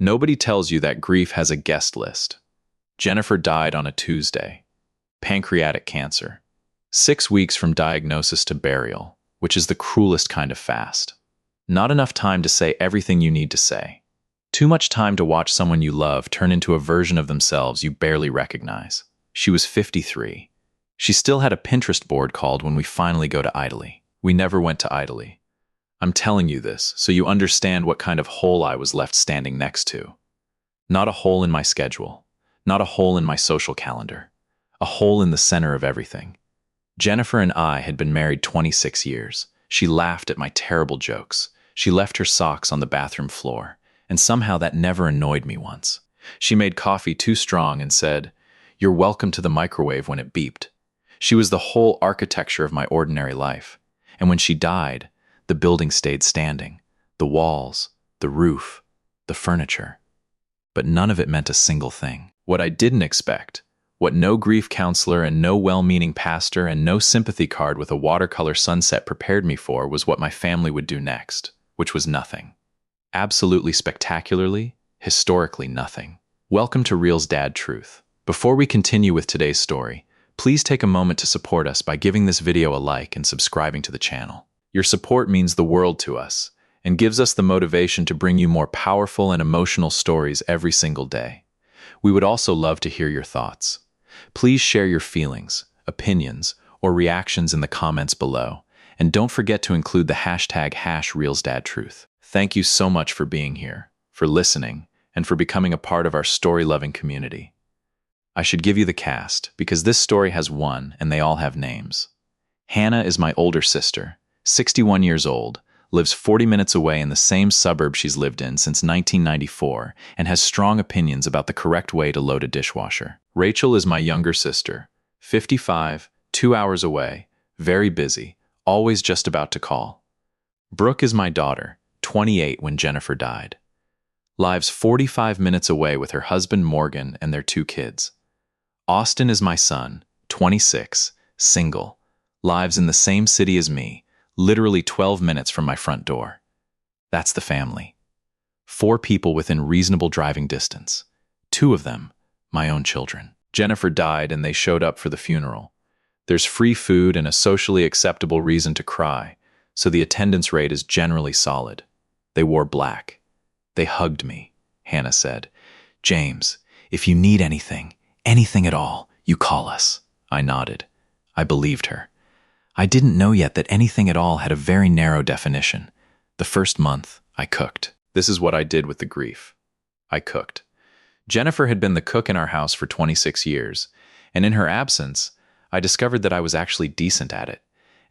Nobody tells you that grief has a guest list. Jennifer died on a Tuesday. Pancreatic cancer. 6 weeks from diagnosis to burial, which is the cruelest kind of fast. Not enough time to say everything you need to say. Too much time to watch someone you love turn into a version of themselves you barely recognize. She was 53. She still had a Pinterest board called When We Finally Go to Italy. We never went to Italy. I'm telling you this so you understand what kind of hole I was left standing next to. Not a hole in my schedule. Not a hole in my social calendar. A hole in the center of everything. Jennifer and I had been married 26 years. She laughed at my terrible jokes. She left her socks on the bathroom floor, and somehow that never annoyed me once. She made coffee too strong and said, "You're welcome to the microwave," when it beeped. She was the whole architecture of my ordinary life. And when she died, the building stayed standing. The walls, the roof, the furniture. But none of it meant a single thing. What I didn't expect, what no grief counselor and no well-meaning pastor and no sympathy card with a watercolor sunset prepared me for, was what my family would do next, which was nothing. Absolutely spectacularly, historically nothing. Welcome to Real's Dad Truth. Before we continue with today's story, please take a moment to support us by giving this video a like and subscribing to the channel. Your support means the world to us and gives us the motivation to bring you more powerful and emotional stories every single day. We would also love to hear your thoughts. Please share your feelings, opinions, or reactions in the comments below, and don't forget to include the hashtag #RealsDadTruth. Thank you so much for being here, for listening, and for becoming a part of our story-loving community. I should give you the cast, because this story has one, and they all have names. Hannah is my older sister, 61 years old, lives 40 minutes away in the same suburb she's lived in since 1994, and has strong opinions about the correct way to load a dishwasher. Rachel is my younger sister, 55, 2 hours away, very busy, always just about to call. Brooke is my daughter, 28 when Jennifer died. Lives 45 minutes away with her husband Morgan and their 2 kids. Austin is my son, 26, single, lives in the same city as me, literally 12 minutes from my front door. That's the family. 4 people within reasonable driving distance. 2 of them, my own children. Jennifer died and they showed up for the funeral. There's free food and a socially acceptable reason to cry, so the attendance rate is generally solid. They wore black. They hugged me, Hannah said. "James, if you need anything at all, you call us." I nodded. I believed her. I didn't know yet that anything at all had a very narrow definition. The first month, I cooked. This is what I did with the grief. I cooked. Jennifer had been the cook in our house for 26 years, and in her absence, I discovered that I was actually decent at it,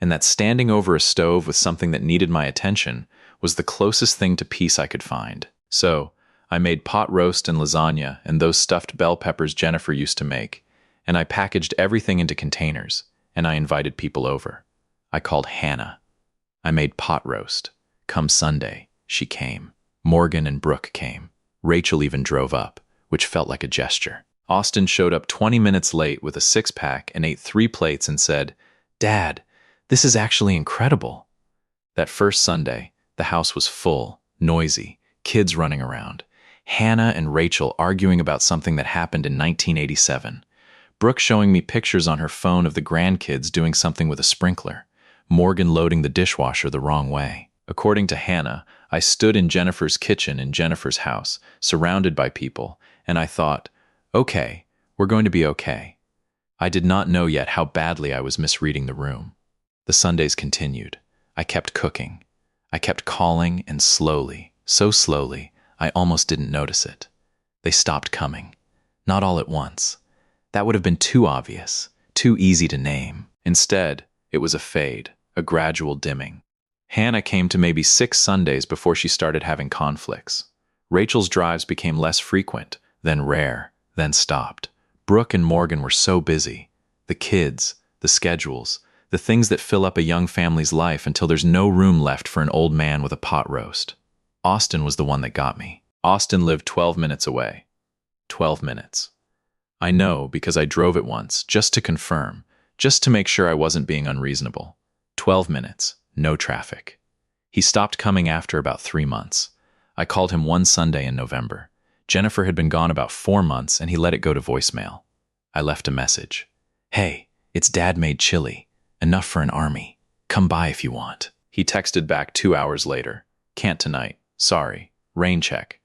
and that standing over a stove with something that needed my attention was the closest thing to peace I could find. So, I made pot roast and lasagna and those stuffed bell peppers Jennifer used to make, and I packaged everything into containers, and I invited people over. I called Hannah. I made pot roast. Come Sunday, she came. Morgan and Brooke came. Rachel even drove up, which felt like a gesture. Austin showed up 20 minutes late with a 6-pack and ate 3 plates and said, "Dad, this is actually incredible." That first Sunday, the house was full, noisy, kids running around. Hannah and Rachel arguing about something that happened in 1987. Brooke showing me pictures on her phone of the grandkids doing something with a sprinkler. Morgan loading the dishwasher the wrong way. According to Hannah, I stood in Jennifer's kitchen in Jennifer's house, surrounded by people, and I thought, okay, we're going to be okay. I did not know yet how badly I was misreading the room. The Sundays continued. I kept cooking. I kept calling, and slowly, so slowly, I almost didn't notice it. They stopped coming. Not all at once. That would have been too obvious, too easy to name. Instead, it was a fade, a gradual dimming. Hannah came to maybe 6 Sundays before she started having conflicts. Rachel's drives became less frequent, then rare, then stopped. Brooke and Morgan were so busy. The kids, the schedules, the things that fill up a young family's life until there's no room left for an old man with a pot roast. Austin was the one that got me. Austin lived 12 minutes away. 12 minutes. I know because I drove it once, just to confirm, just to make sure I wasn't being unreasonable. 12 minutes, no traffic. He stopped coming after about 3 months. I called him one Sunday in November. Jennifer had been gone about 4 months and he let it go to voicemail. I left a message. Hey, it's Dad made chili. Enough for an army. Come by if you want. He texted back 2 hours later. Can't tonight. Sorry. Rain check.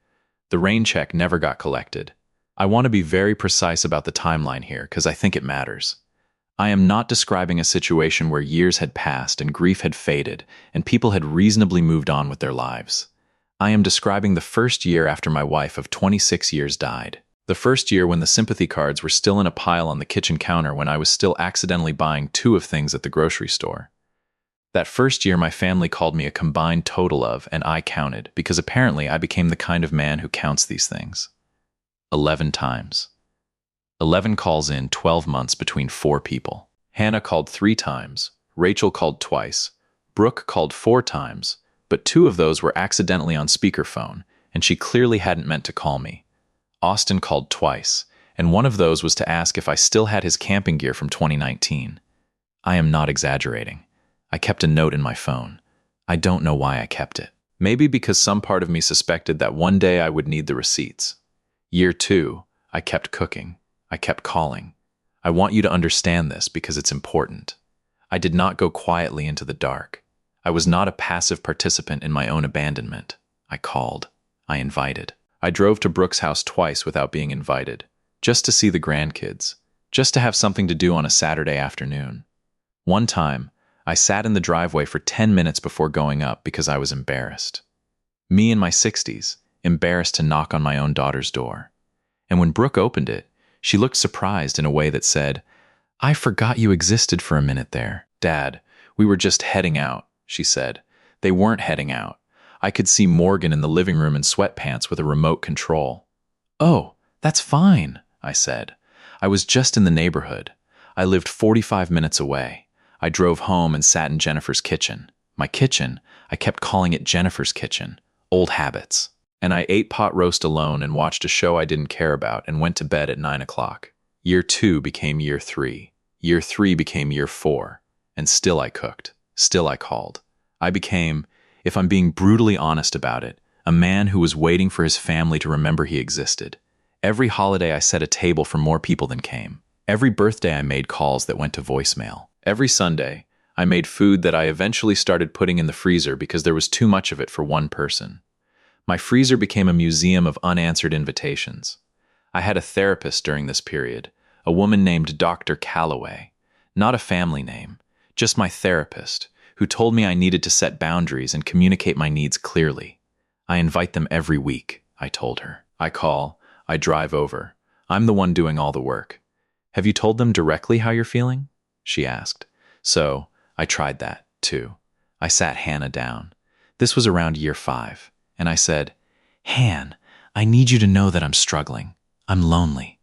The rain check never got collected. I want to be very precise about the timeline here because I think it matters. I am not describing a situation where years had passed and grief had faded and people had reasonably moved on with their lives. I am describing the first year after my wife of 26 years died. The first year when the sympathy cards were still in a pile on the kitchen counter when I was still accidentally buying 2 of things at the grocery store. That first year my family called me a combined total of, and I counted, because apparently I became the kind of man who counts these things. 11 times. 11 calls in 12 months between 4 people. Hannah called 3 times, Rachel called twice, Brooke called 4 times, but 2 of those were accidentally on speakerphone, and she clearly hadn't meant to call me. Austin called twice, and one of those was to ask if I still had his camping gear from 2019. I am not exaggerating. I kept a note in my phone. I don't know why I kept it. Maybe because some part of me suspected that one day I would need the receipts. Year 2, I kept cooking. I kept calling. I want you to understand this because it's important. I did not go quietly into the dark. I was not a passive participant in my own abandonment. I called. I invited. I drove to Brooke's house twice without being invited, just to see the grandkids, just to have something to do on a Saturday afternoon. One time, I sat in the driveway for 10 minutes before going up because I was embarrassed. Me in my 60s, embarrassed to knock on my own daughter's door. And when Brooke opened it, she looked surprised in a way that said, I forgot you existed for a minute there. Dad, we were just heading out, she said. They weren't heading out. I could see Morgan in the living room in sweatpants with a remote control. Oh, that's fine, I said. I was just in the neighborhood. I lived 45 minutes away. I drove home and sat in Jennifer's kitchen. My kitchen, I kept calling it Jennifer's kitchen. Old habits. And I ate pot roast alone and watched a show I didn't care about and went to bed at 9 o'clock. Year 2 became year 3. Year 3 became year 4. And still I cooked. Still I called. I became, if I'm being brutally honest about it, a man who was waiting for his family to remember he existed. Every holiday I set a table for more people than came. Every birthday I made calls that went to voicemail. Every Sunday, I made food that I eventually started putting in the freezer because there was too much of it for one person. My freezer became a museum of unanswered invitations. I had a therapist during this period, a woman named Dr. Calloway, not a family name, just my therapist, who told me I needed to set boundaries and communicate my needs clearly. I invite them every week, I told her. I call, I drive over. I'm the one doing all the work. Have you told them directly how you're feeling? She asked. So, I tried that, too. I sat Hannah down. This was around year 5. And I said, Han, I need you to know that I'm struggling. I'm lonely.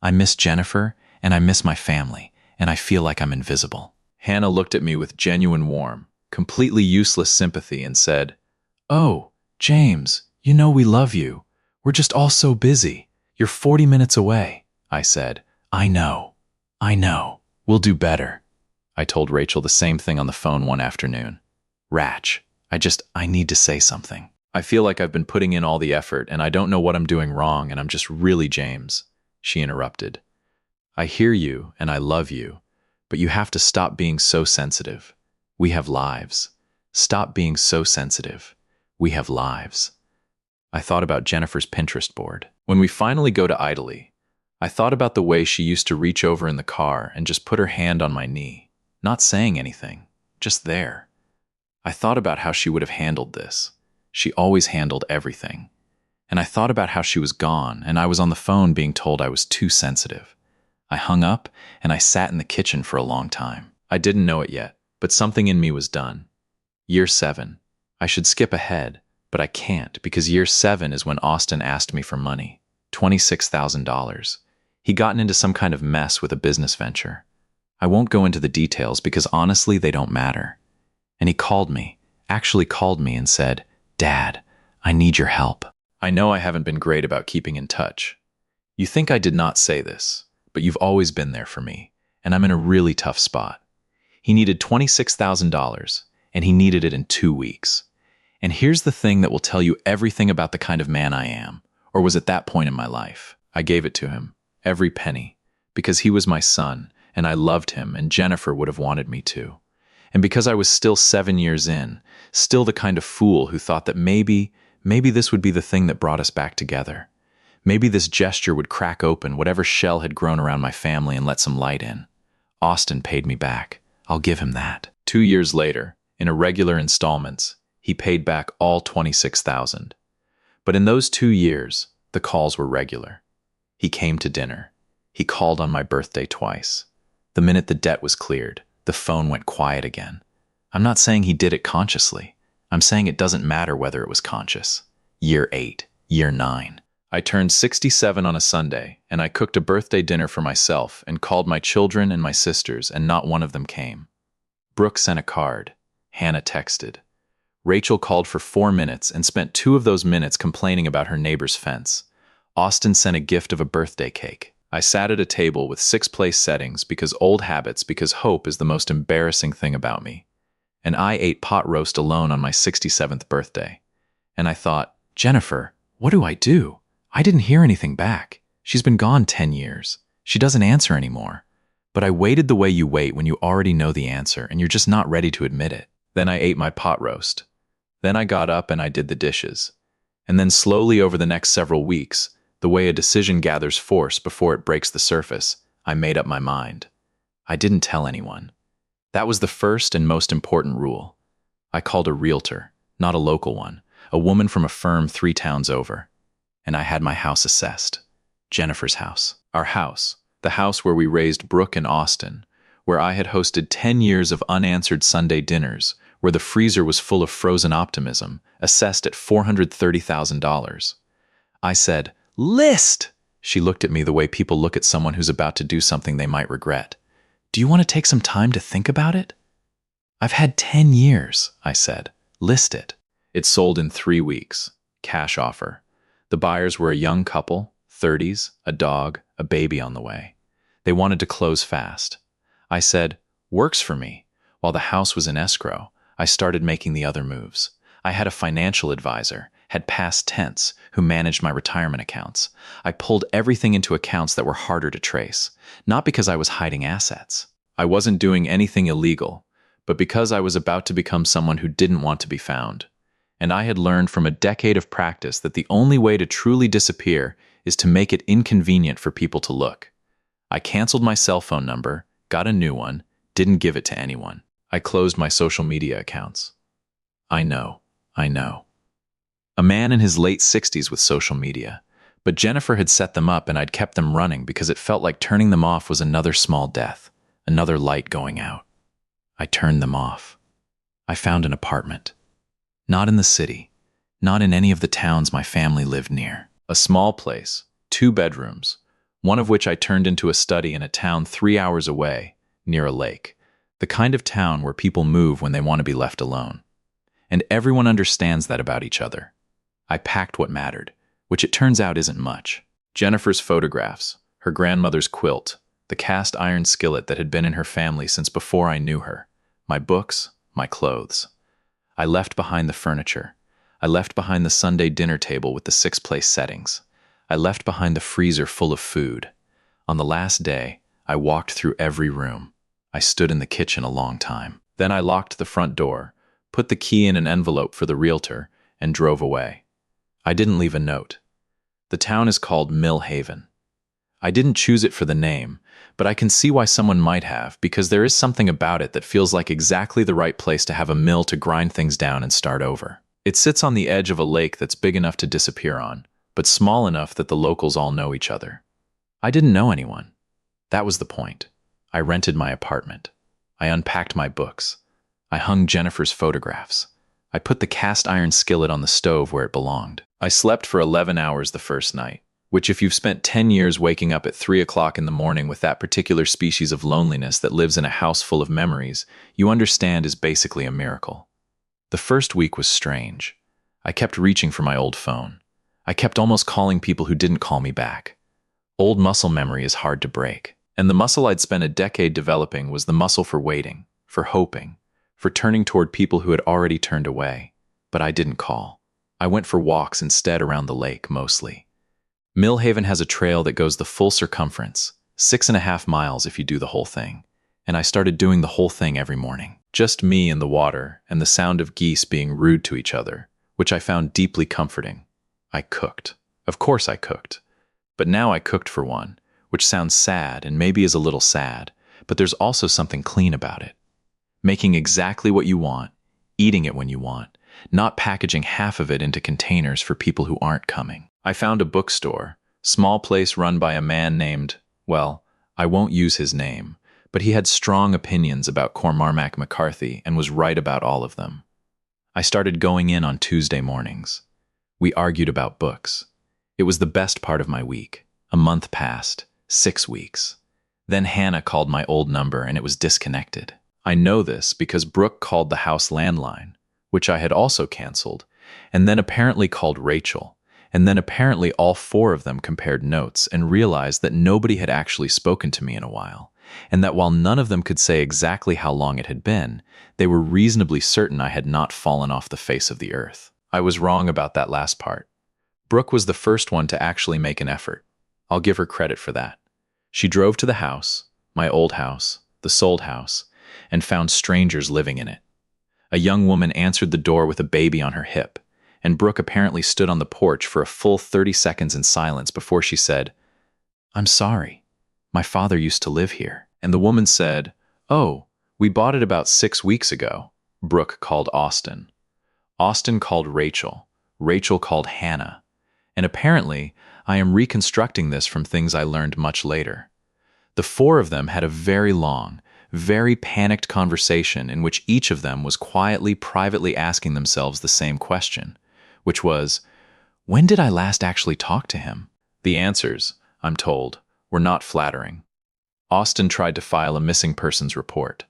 I miss Jennifer, and I miss my family, and I feel like I'm invisible. Hannah looked at me with genuine warm, completely useless sympathy and said, Oh, James, you know we love you. We're just all so busy. You're 40 minutes away. I said, I know. We'll do better. I told Rachel the same thing on the phone one afternoon. Ratch, I need to say something. I feel like I've been putting in all the effort and I don't know what I'm doing wrong and I'm just really James, she interrupted. I hear you and I love you, but you have to stop being so sensitive. We have lives. Stop being so sensitive. We have lives. I thought about Jennifer's Pinterest board. When we finally go to Italy, I thought about the way she used to reach over in the car and just put her hand on my knee, not saying anything, just there. I thought about how she would have handled this. She always handled everything. And I thought about how she was gone, and I was on the phone being told I was too sensitive. I hung up, and I sat in the kitchen for a long time. I didn't know it yet, but something in me was done. Year 7. I should skip ahead, but I can't because year 7 is when Austin asked me for money. $26,000. He'd gotten into some kind of mess with a business venture. I won't go into the details because honestly they don't matter. And he actually called me and said, Dad, I need your help. I know I haven't been great about keeping in touch. You think I did not say this, but you've always been there for me, and I'm in a really tough spot. He needed $26,000, and he needed it in 2 weeks. And here's the thing that will tell you everything about the kind of man I am, Or was it that point in my life? I gave it to him, every penny, because he was my son, and I loved him, and Jennifer would have wanted me to. And because I was still 7 years in, still the kind of fool who thought that maybe this would be the thing that brought us back together. Maybe this gesture would crack open whatever shell had grown around my family and let some light in. Austin paid me back. I'll give him that. 2 years later, in irregular installments, he paid back all $26,000. But in those 2 years, the calls were regular. He came to dinner. He called on my birthday twice. The minute the debt was cleared, the phone went quiet again. I'm not saying he did it consciously. I'm saying it doesn't matter whether it was conscious. Year 8, year 9. I turned 67 on a Sunday, and I cooked a birthday dinner for myself and called my children and my sisters, and not one of them came. Brooke sent a card. Hannah texted. Rachel called for 4 minutes and spent 2 of those minutes complaining about her neighbor's fence. Austin sent a gift of a birthday cake. I sat at a table with 6 place settings because old habits, because hope is the most embarrassing thing about me. And I ate pot roast alone on my 67th birthday. And I thought, Jennifer, what do I do? I didn't hear anything back. She's been gone 10 years. She doesn't answer anymore. But I waited the way you wait when you already know the answer and you're just not ready to admit it. Then I ate my pot roast. Then I got up and I did the dishes. And then slowly over the next several weeks, the way a decision gathers force before it breaks the surface, I made up my mind. I didn't tell anyone. That was the first and most important rule. I called a realtor, not a local one, a woman from a firm 3 towns over. And I had my house assessed. Jennifer's house. Our house. The house where we raised Brooke and Austin, where I had hosted 10 years of unanswered Sunday dinners, where the freezer was full of frozen optimism, assessed at $430,000. I said, "List!" She looked at me the way people look at someone who's about to do something they might regret. "Do you want to take some time to think about it?" "I've had 10 years," I said. "List it." It sold in 3 weeks. Cash offer. The buyers were a young couple, 30s, a dog, a baby on the way. They wanted to close fast. I said, "Works for me." While the house was in escrow, I started making the other moves. I had a financial advisor, had past tense, who managed my retirement accounts. I pulled everything into accounts that were harder to trace, not because I was hiding assets. I wasn't doing anything illegal, but because I was about to become someone who didn't want to be found. And I had learned from a decade of practice that the only way to truly disappear is to make it inconvenient for people to look. I canceled my cell phone number, got a new one, didn't give it to anyone. I closed my social media accounts. I know. A man in his late 60s with social media, but Jennifer had set them up and I'd kept them running because it felt like turning them off was another small death, another light going out. I turned them off. I found an apartment. Not in the city, not in any of the towns my family lived near. A small place, 2 bedrooms, one of which I turned into a study in a town 3 hours away, near a lake. The kind of town where people move when they want to be left alone. And everyone understands that about each other. I packed what mattered, which it turns out isn't much. Jennifer's photographs, her grandmother's quilt, the cast iron skillet that had been in her family since before I knew her, my books, my clothes. I left behind the furniture. I left behind the Sunday dinner table with the 6 place settings. I left behind the freezer full of food. On the last day, I walked through every room. I stood in the kitchen a long time. Then I locked the front door, put the key in an envelope for the realtor, and drove away. I didn't leave a note. The town is called Mill Haven. I didn't choose it for the name, but I can see why someone might have, because there is something about it that feels like exactly the right place to have a mill to grind things down and start over. It sits on the edge of a lake that's big enough to disappear on, but small enough that the locals all know each other. I didn't know anyone. That was the point. I rented my apartment. I unpacked my books. I hung Jennifer's photographs. I put the cast iron skillet on the stove where it belonged. I slept for 11 hours the first night, which if you've spent 10 years waking up at 3 o'clock in the morning with that particular species of loneliness that lives in a house full of memories, you understand is basically a miracle. The first week was strange. I kept reaching for my old phone. I kept almost calling people who didn't call me back. Old muscle memory is hard to break. And the muscle I'd spent a decade developing was the muscle for waiting, for hoping, for turning toward people who had already turned away. But I didn't call. I went for walks instead around the lake, mostly. Millhaven has a trail that goes the full circumference, 6.5 miles if you do the whole thing. And I started doing the whole thing every morning. Just me and the water and the sound of geese being rude to each other, which I found deeply comforting. I cooked. Of course I cooked. But now I cooked for one, which sounds sad and maybe is a little sad, but there's also something clean about it. Making exactly what you want, eating it when you want, not packaging half of it into containers for people who aren't coming. I found a bookstore, small place run by a man named, well, I won't use his name, but he had strong opinions about Cormac McCarthy and was right about all of them. I started going in on Tuesday mornings. We argued about books. It was the best part of my week. A month passed, 6 weeks. Then Hannah called my old number and it was disconnected. I know this because Brooke called the house landline, which I had also canceled, and then apparently called Rachel, and then apparently all 4 of them compared notes and realized that nobody had actually spoken to me in a while, and that while none of them could say exactly how long it had been, they were reasonably certain I had not fallen off the face of the earth. I was wrong about that last part. Brooke was the first one to actually make an effort. I'll give her credit for that. She drove to the house, my old house, the sold house, and found strangers living in it. A young woman answered the door with a baby on her hip, and Brooke apparently stood on the porch for a full 30 seconds in silence before she said, "I'm sorry. My father used to live here." And the woman said, "Oh, we bought it about 6 weeks ago." Brooke called Austin. Austin called Rachel. Rachel called Hannah. And apparently, I am reconstructing this from things I learned much later. The 4 of them had a very long, very panicked conversation in which each of them was quietly, privately asking themselves the same question, which was, when did I last actually talk to him? The answers, I'm told, were not flattering. Austin tried to file a missing persons report.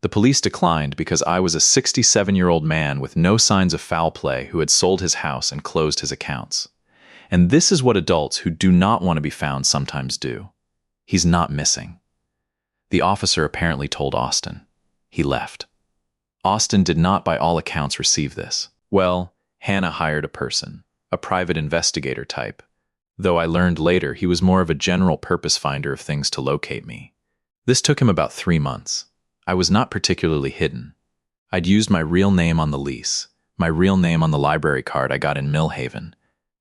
The police declined because I was a 67-year-old man with no signs of foul play who had sold his house and closed his accounts. And this is what adults who do not want to be found sometimes do. He's not missing. The officer apparently told Austin. He left. Austin did not by all accounts receive this. Well, Hannah hired a person, a private investigator type, though I learned later he was more of a general purpose finder of things to locate me. This took him about 3 months. I was not particularly hidden. I'd used my real name on the lease, my real name on the library card I got in Millhaven,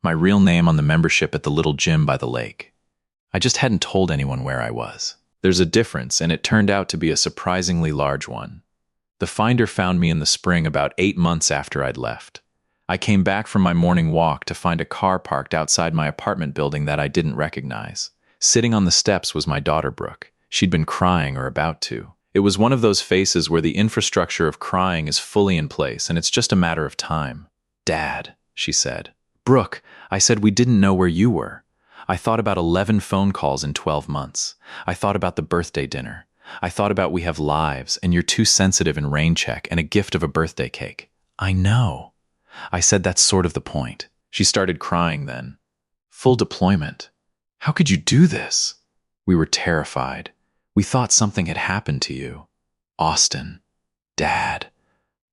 my real name on the membership at the little gym by the lake. I just hadn't told anyone where I was. There's a difference, and it turned out to be a surprisingly large one. The finder found me in the spring about 8 months after I'd left. I came back from my morning walk to find a car parked outside my apartment building that I didn't recognize. Sitting on the steps was my daughter Brooke. She'd been crying or about to. It was one of those faces where the infrastructure of crying is fully in place and it's just a matter of time. "Dad," she said. "Brooke, I said we didn't know where you were. I thought about 11 phone calls in 12 months. I thought about the birthday dinner. I thought about we have lives and you're too sensitive in rain check and a gift of a birthday cake. I know." I said that's sort of the point. She started crying then. "Full deployment. How could you do this?" We were terrified. We thought something had happened to you. "Austin. Dad."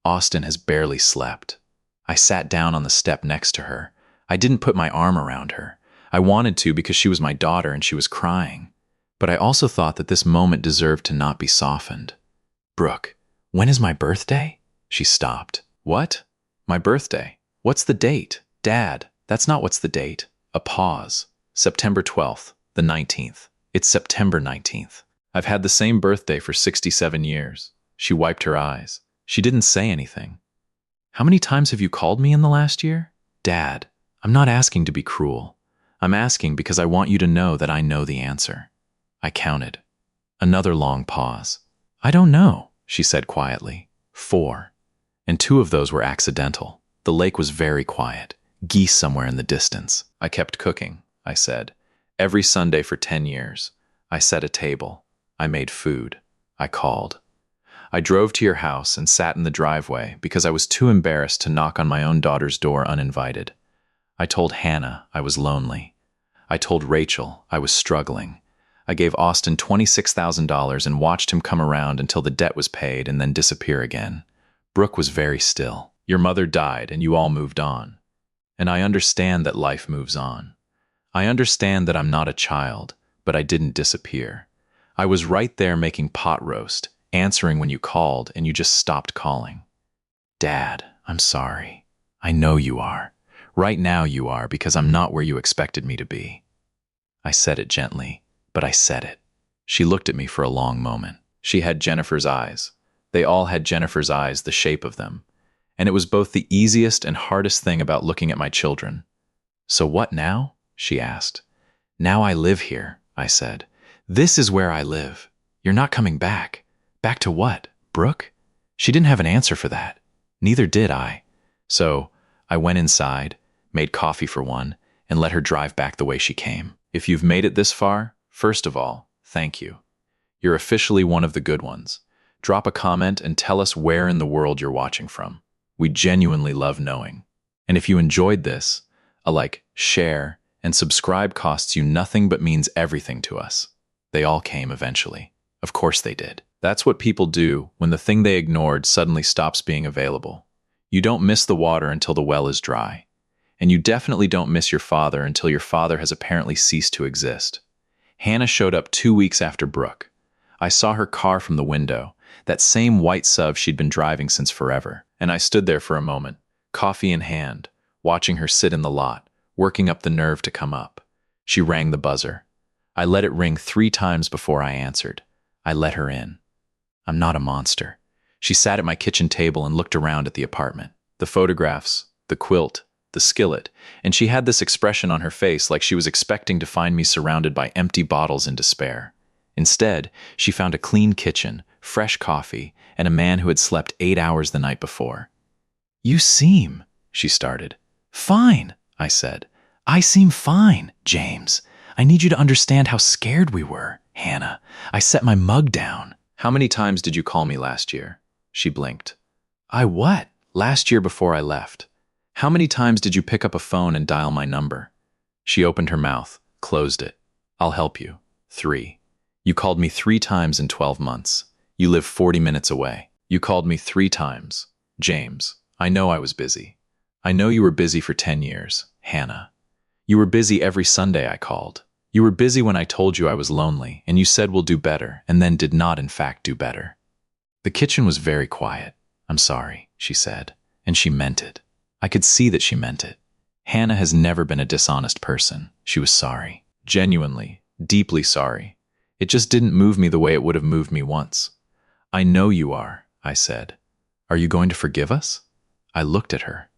Austin has barely slept. I sat down on the step next to her. I didn't put my arm around her. I wanted to because she was my daughter and she was crying. But I also thought that this moment deserved to not be softened. "Brooke, when is my birthday?" She stopped. "What? My birthday? What's the date?" "Dad, that's not what's the date." A pause. "September 12th, the 19th. It's September 19th. I've had the same birthday for 67 years. She wiped her eyes. She didn't say anything. "How many times have you called me in the last year?" "Dad, I'm not asking to be cruel. I'm asking because I want you to know that I know the answer." I counted. Another long pause. "I don't know," she said quietly. 4. And 2 of those were accidental. The lake was very quiet. Geese somewhere in the distance. "I kept cooking," I said. "Every Sunday for 10 years. I set a table. I made food. I called. I drove to your house and sat in the driveway because I was too embarrassed to knock on my own daughter's door uninvited. I told Hannah I was lonely. I told Rachel I was struggling. I gave Austin $26,000 and watched him come around until the debt was paid and then disappear again. Brooke was very still. Your mother died and you all moved on. And I understand that life moves on. I understand that I'm not a child, but I didn't disappear. I was right there making pot roast, answering when you called, and you just stopped calling. Dad, I'm sorry. I know you are. Right now you are, because I'm not where you expected me to be. I said it gently, but I said it. She looked at me for a long moment. She had Jennifer's eyes. They all had Jennifer's eyes, the shape of them. And it was both the easiest and hardest thing about looking at my children. So what now? She asked. Now I live here, I said. This is where I live. You're not coming back. Back to what? Brooke? She didn't have an answer for that. Neither did I. So I went inside, made coffee for one, and let her drive back the way she came. If you've made it this far, first of all, thank you. You're officially one of the good ones. Drop a comment and tell us where in the world you're watching from. We genuinely love knowing. And if you enjoyed this, a like, share, and subscribe costs you nothing but means everything to us. They all came eventually. Of course they did. That's what people do when the thing they ignored suddenly stops being available. You don't miss the water until the well is dry. And you definitely don't miss your father until your father has apparently ceased to exist. Hannah showed up 2 weeks after Brooke. I saw her car from the window, that same white SUV she'd been driving since forever, and I stood there for a moment, coffee in hand, watching her sit in the lot, working up the nerve to come up. She rang the buzzer. I let it ring 3 times before I answered. I let her in. I'm not a monster. She sat at my kitchen table and looked around at the apartment. The photographs, the quilt, the skillet, and she had this expression on her face like she was expecting to find me surrounded by empty bottles in despair. Instead, she found a clean kitchen, fresh coffee, and a man who had slept 8 hours the night before. You seem, she started. Fine, I said. I seem fine, James. I need you to understand how scared we were, Hannah. I set my mug down. How many times did you call me last year? She blinked. I what? Last year before I left. How many times did you pick up a phone and dial my number? She opened her mouth, closed it. I'll help you. 3. You called me 3 times in 12 months. You live 40 minutes away. You called me 3 times. James, I know I was busy. I know you were busy for 10 years, Hannah. You were busy every Sunday I called. You were busy when I told you I was lonely, and you said we'll do better, and then did not in fact do better. The kitchen was very quiet. I'm sorry, she said, and she meant it. I could see that she meant it. Hannah has never been a dishonest person. She was sorry. Genuinely, deeply sorry. It just didn't move me the way it would have moved me once. I know you are, I said. Are you going to forgive us? I looked at her.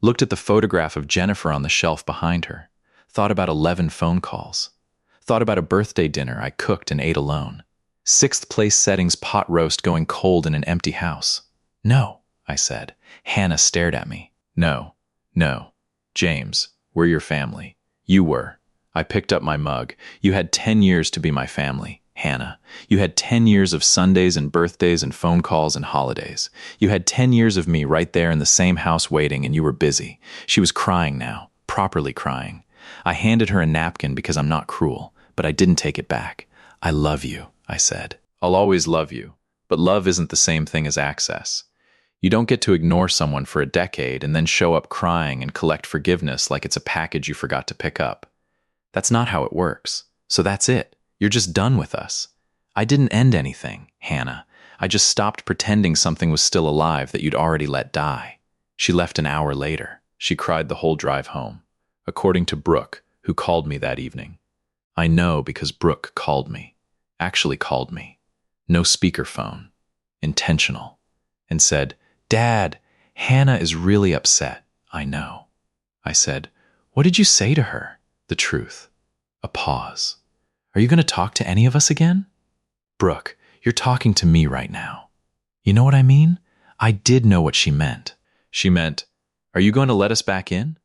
Looked at the photograph of Jennifer on the shelf behind her. Thought about 11 phone calls. Thought about a birthday dinner I cooked and ate alone. 6th place settings pot roast going cold in an empty house. No, I said. Hannah stared at me. No. James, we're your family. You were. I picked up my mug. You had 10 years to be my family, Hannah. You had 10 years of Sundays and birthdays and phone calls and holidays. You had 10 years of me right there in the same house waiting, and you were busy. She was crying now, properly crying. I handed her a napkin because I'm not cruel, but I didn't take it back. I love you, I said. I'll always love you, but love isn't the same thing as access. You don't get to ignore someone for a decade and then show up crying and collect forgiveness like it's a package you forgot to pick up. That's not how it works. So that's it. You're just done with us. I didn't end anything, Hannah. I just stopped pretending something was still alive that you'd already let die. She left an hour later. She cried the whole drive home. According to Brooke, who called me that evening. I know because Brooke called me. Actually called me. No speakerphone. Intentional. And said, Dad, Hannah is really upset. I know. I said, what did you say to her? The truth. A pause. Are you going to talk to any of us again? Brooke, you're talking to me right now. You know what I mean? I did know what she meant. She meant, are you going to let us back in?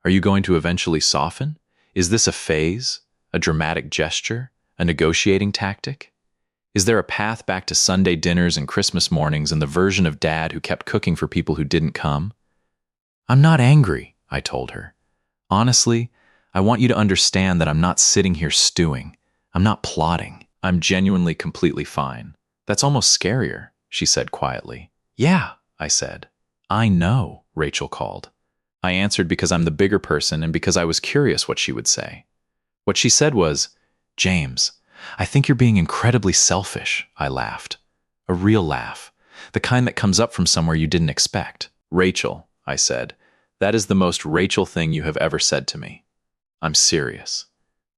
Are you going to eventually soften? Is this a phase? A dramatic gesture? A negotiating tactic? Is there a path back to Sunday dinners and Christmas mornings and the version of Dad who kept cooking for people who didn't come? I'm not angry, I told her. Honestly, I want you to understand that I'm not sitting here stewing. I'm not plotting. I'm genuinely completely fine. That's almost scarier, she said quietly. Yeah, I said. I know, Rachel called. I answered because I'm the bigger person and because I was curious what she would say. What she said was, "James, I think you're being incredibly selfish." I laughed. A real laugh. The kind that comes up from somewhere you didn't expect. "Rachel," I said, "that is the most Rachel thing you have ever said to me. I'm serious.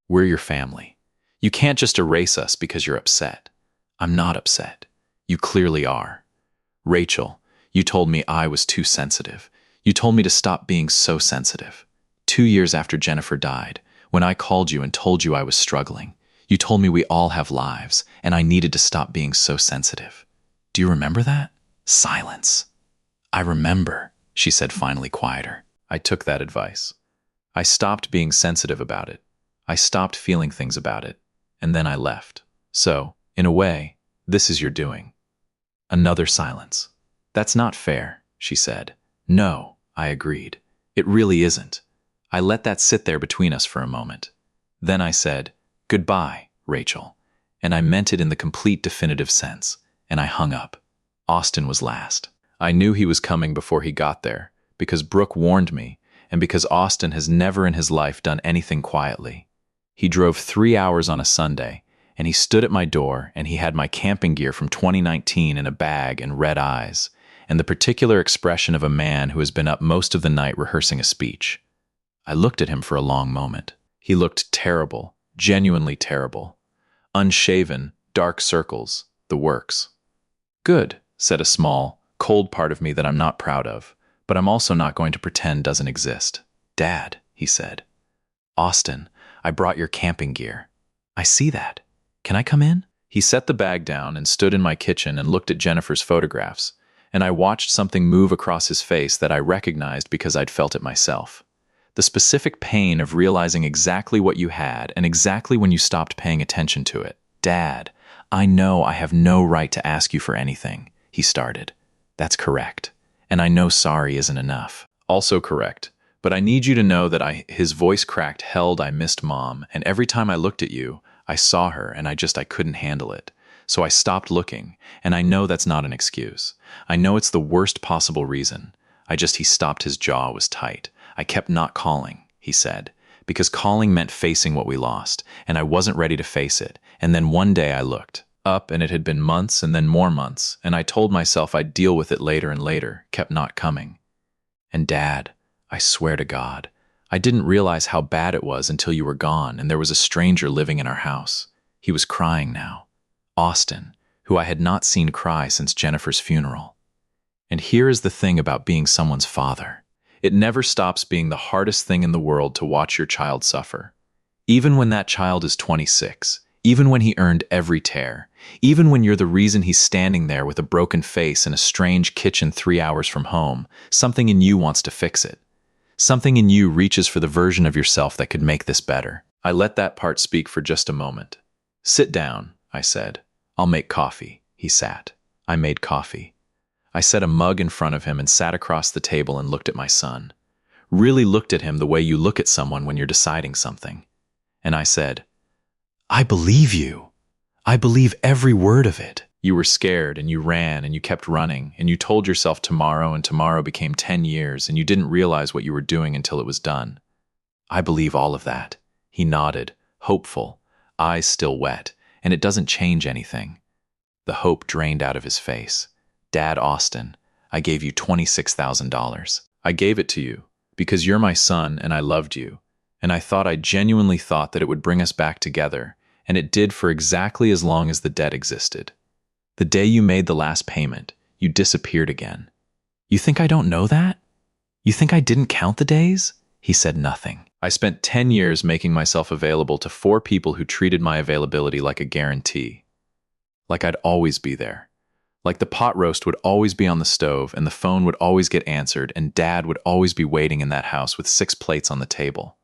We're your family. You can't just erase us because you're upset. I'm not upset. You clearly are. Rachel, you told me I was too sensitive. You told me to stop being so sensitive. 2 years after Jennifer died, when I called you and told you I was struggling, you told me we all have lives, and I needed to stop being so sensitive. Do you remember that?" Silence. "I remember," she said, finally quieter. I took that advice. I stopped being sensitive about it. I stopped feeling things about it. And then I left. "So, in a way, this is your doing." Another silence. "That's not fair," she said. "No," I agreed. "It really isn't." I let that sit there between us for a moment. Then I said, "Goodbye, Rachel." And I meant it in the complete definitive sense. And I hung up. Austin was last. I knew he was coming before he got there, because Brooke warned me, and because Austin has never in his life done anything quietly. He drove 3 hours on a Sunday, and he stood at my door, and he had my camping gear from 2019 in a bag and red eyes, and the particular expression of a man who has been up most of the night rehearsing a speech. I looked at him for a long moment. He looked terrible, genuinely terrible. Unshaven, dark circles, the works. "Good," said a small, cold part of me that I'm not proud of, but I'm also not going to pretend doesn't exist. "Dad," he said. "Austin, I brought your camping gear." "I see that. Can I come in?" He set the bag down and stood in my kitchen and looked at Jennifer's photographs, and I watched something move across his face that I recognized because I'd felt it myself. The specific pain of realizing exactly what you had and exactly when you stopped paying attention to it. "Dad, I know I have no right to ask you for anything," he started. "That's correct. And I know sorry isn't enough." "Also correct. But I need you to know that his voice cracked held I missed Mom, and every time I looked at you, I saw her and I couldn't handle it. So I stopped looking, and I know that's not an excuse. I know it's the worst possible reason. He stopped, his jaw was tight. "I kept not calling," he said, "because calling meant facing what we lost, and I wasn't ready to face it. And then one day I looked up, and it had been months and then more months, and I told myself I'd deal with it later and later, kept not coming. And Dad, I swear to God, I didn't realize how bad it was until you were gone and there was a stranger living in our house. He was crying now. Austin, who I had not seen cry since Jennifer's funeral. And here is the thing about being someone's father. It never stops being the hardest thing in the world to watch your child suffer. Even when that child is 26, even when he earned every tear, even when you're the reason he's standing there with a broken face in a strange kitchen 3 hours from home, something in you wants to fix it. Something in you reaches for the version of yourself that could make this better. I let that part speak for just a moment. "Sit down," I said. "I'll make coffee." He sat. I made coffee. I set a mug in front of him and sat across the table and looked at my son. Really looked at him the way you look at someone when you're deciding something. And I said, "I believe you. I believe every word of it. You were scared and you ran and you kept running and you told yourself tomorrow, and tomorrow became 10 years and you didn't realize what you were doing until it was done. I believe all of that." He nodded, hopeful, eyes still wet, and it doesn't change anything. The hope drained out of his face. "Dad, Austin, I gave you $26,000. I gave it to you because you're my son and I loved you. And I genuinely thought that it would bring us back together, and it did for exactly as long as the debt existed. The day you made the last payment, you disappeared again. You think I don't know that? You think I didn't count the days?" He said nothing. I spent 10 years making myself available to 4 people who treated my availability like a guarantee. Like I'd always be there. Like the pot roast would always be on the stove, and the phone would always get answered, and Dad would always be waiting in that house with 6 plates on the table.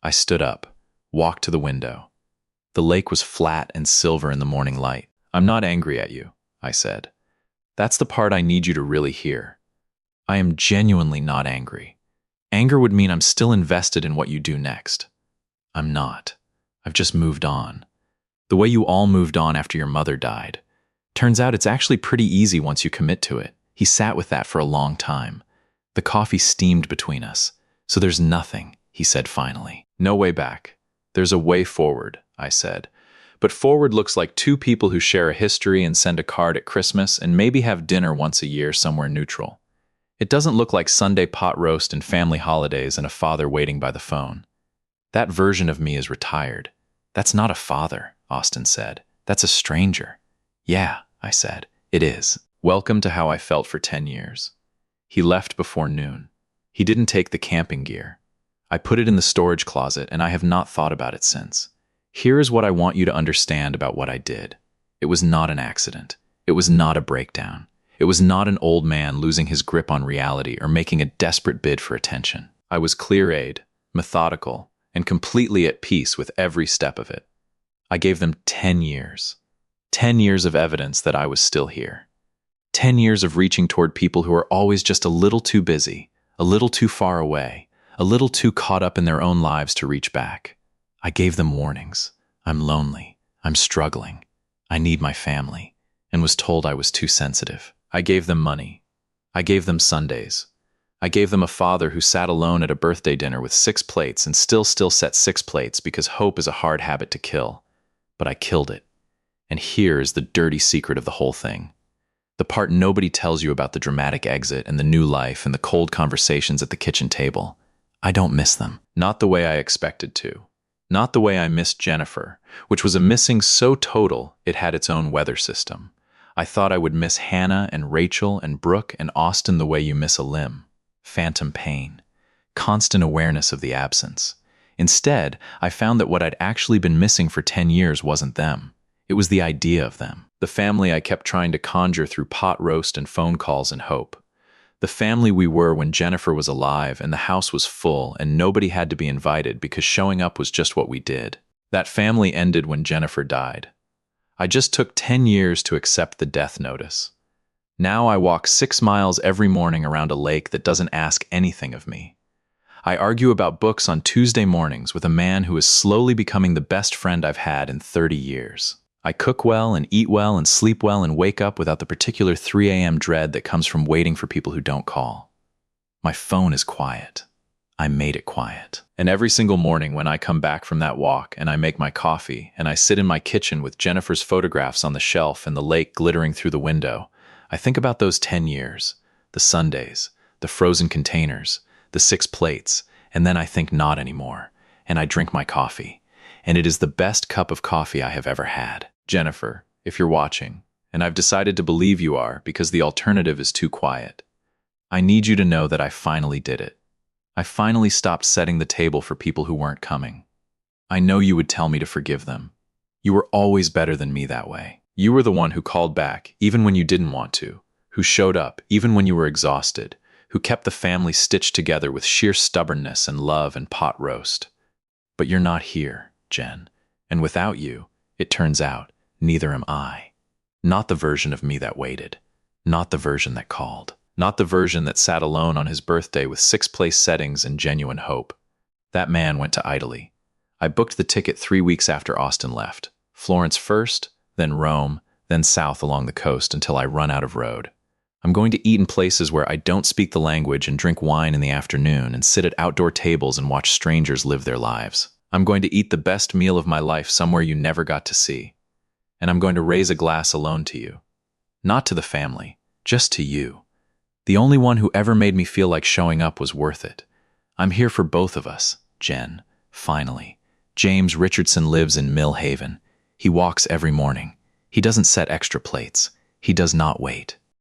I stood up, walked to the window. The lake was flat and silver in the morning light. "I'm not angry at you," I said. "That's the part I need you to really hear. I am genuinely not angry. Anger would mean I'm still invested in what you do next. I'm not. I've just moved on. The way you all moved on after your mother died. Turns out it's actually pretty easy once you commit to it." He sat with that for a long time. The coffee steamed between us. "So there's nothing," he said finally. "No way back. There's a way forward, I said. But forward looks like two people who share a history and send a card at Christmas and maybe have dinner once a year somewhere neutral. It doesn't look like Sunday pot roast and family holidays and a father waiting by the phone. That version of me is retired. That's not a father, Austin said. That's a stranger. Yeah, I said. It is. Welcome to how I felt for 10 years. He left before noon. He didn't take the camping gear. I put it in the storage closet, and I have not thought about it since. Here is what I want you to understand about what I did. It was not an accident. It was not a breakdown. It was not an old man losing his grip on reality or making a desperate bid for attention. I was clear-eyed, methodical, and completely at peace with every step of it. I gave them 10 years. 10 years of evidence that I was still here. 10 years of reaching toward people who are always just a little too busy, a little too far away, a little too caught up in their own lives to reach back. I gave them warnings. I'm lonely. I'm struggling. I need my family, and was told I was too sensitive. I gave them money. I gave them Sundays. I gave them a father who sat alone at a birthday dinner with 6 plates and still set 6 plates because hope is a hard habit to kill. But I killed it. And here is the dirty secret of the whole thing. The part nobody tells you about the dramatic exit and the new life and the cold conversations at the kitchen table. I don't miss them. Not the way I expected to. Not the way I missed Jennifer, which was a missing so total it had its own weather system. I thought I would miss Hannah and Rachel and Brooke and Austin the way you miss a limb. Phantom pain. Constant awareness of the absence. Instead, I found that what I'd actually been missing for 10 years wasn't them. It was the idea of them. The family I kept trying to conjure through pot roast and phone calls and hope. The family we were when Jennifer was alive and the house was full and nobody had to be invited because showing up was just what we did. That family ended when Jennifer died. I just took 10 years to accept the death notice. Now I walk 6 miles every morning around a lake that doesn't ask anything of me. I argue about books on Tuesday mornings with a man who is slowly becoming the best friend I've had in 30 years. I cook well and eat well and sleep well and wake up without the particular 3 a.m. dread that comes from waiting for people who don't call. My phone is quiet. I made it quiet. And every single morning when I come back from that walk and I make my coffee and I sit in my kitchen with Jennifer's photographs on the shelf and the lake glittering through the window, I think about those 10 years, the Sundays, the frozen containers, the 6 plates, and then I think not anymore, and I drink my coffee. And it is the best cup of coffee I have ever had. Jennifer, if you're watching, and I've decided to believe you are because the alternative is too quiet, I need you to know that I finally did it. I finally stopped setting the table for people who weren't coming. I know you would tell me to forgive them. You were always better than me that way. You were the one who called back, even when you didn't want to, who showed up, even when you were exhausted, who kept the family stitched together with sheer stubbornness and love and pot roast. But you're not here, Jen, and without you, it turns out, neither am I. Not the version of me that waited. Not the version that called. Not the version that sat alone on his birthday with 6-place settings and genuine hope. That man went to Italy. I booked the ticket 3 weeks after Austin left. Florence first, then Rome, then south along the coast until I run out of road. I'm going to eat in places where I don't speak the language and drink wine in the afternoon and sit at outdoor tables and watch strangers live their lives. I'm going to eat the best meal of my life somewhere you never got to see. And I'm going to raise a glass alone to you. Not to the family, just to you. The only one who ever made me feel like showing up was worth it. I'm here for both of us, Jen, finally. James Richardson lives in Mill Haven. He walks every morning. He doesn't set extra plates. He does not wait.